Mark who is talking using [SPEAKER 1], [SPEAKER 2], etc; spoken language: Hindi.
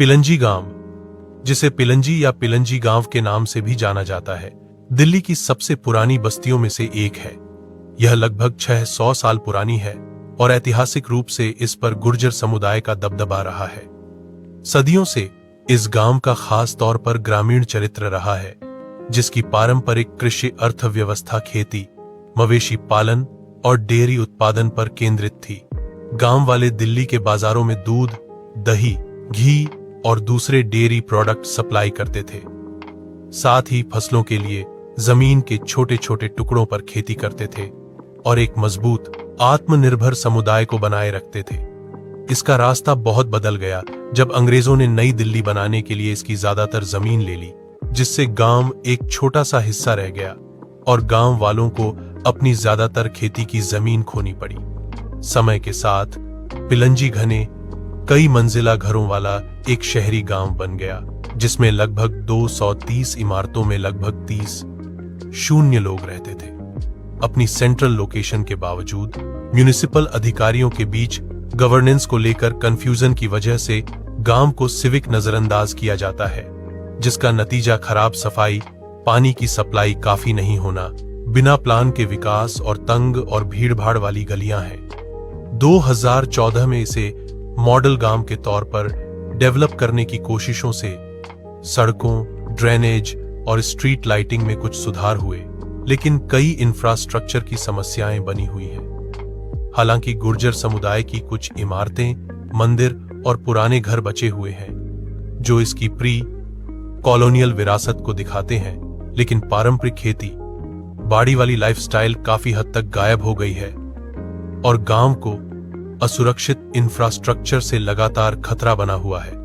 [SPEAKER 1] पिलंजी गांव, जिसे पिलंजी या पिलंजी गांव के नाम से भी जाना जाता है, दिल्ली की सबसे पुरानी बस्तियों में से एक है। यह लगभग 600 साल पुरानी है और ऐतिहासिक रूप से इस पर गुर्जर समुदाय का दबदबा रहा है। सदियों से इस गांव का खास तौर पर ग्रामीण चरित्र रहा है, जिसकी पारंपरिक कृषि अर्थव्यवस्था खेती, मवेशी पालन और डेयरी उत्पादन पर केंद्रित थी। गांव वाले दिल्ली के बाजारों में दूध, दही, घी और दूसरे डेयरी प्रोडक्ट सप्लाई करते थे। साथ ही फसलों के लिए जमीन के छोटे छोटे टुकड़ों पर खेती करते थे और एक मजबूत आत्मनिर्भर समुदाय को बनाए रखते थे। इसका रास्ता बहुत बदल गया जब अंग्रेजों ने नई दिल्ली बनाने के लिए इसकी ज्यादातर जमीन ले ली, जिससे गांव एक छोटा सा हिस्सा रह गया और गांव वालों को अपनी ज्यादातर खेती की जमीन खोनी पड़ी। समय के साथ पिलंजी घने कई मंजिला घरों वाला एक शहरी गांव बन गया, जिसमें लगभग 230 इमारतों में लगभग 30 शून्य लोग रहते थे। अपनी सेंट्रल लोकेशन के बावजूद म्युनिसिपल अधिकारियों के बीच गवर्नेंस को लेकर कंफ्यूजन की वजह से गांव को सिविक नजरअंदाज किया जाता है, जिसका नतीजा खराब सफाई, पानी की सप्लाई काफी नहीं होना, बिना प्लान के विकास और तंग और भीड़भाड़ वाली गलियां हैं। 2014 में इसे मॉडल गांव के तौर पर डेवलप करने की कोशिशों से सड़कों, ड्रेनेज और स्ट्रीट लाइटिंग में कुछ सुधार हुए, लेकिन कई इंफ्रास्ट्रक्चर की समस्याएं बनी हुई हैं। हालांकि गुर्जर समुदाय की कुछ इमारतें, मंदिर और पुराने घर बचे हुए हैं, जो इसकी प्री कॉलोनियल विरासत को दिखाते हैं, लेकिन पारंपरिक खेती बाड़ी वाली लाइफस्टाइल काफी हद तक गायब हो गई है और गांव को असुरक्षित इंफ्रास्ट्रक्चर से लगातार खतरा बना हुआ है।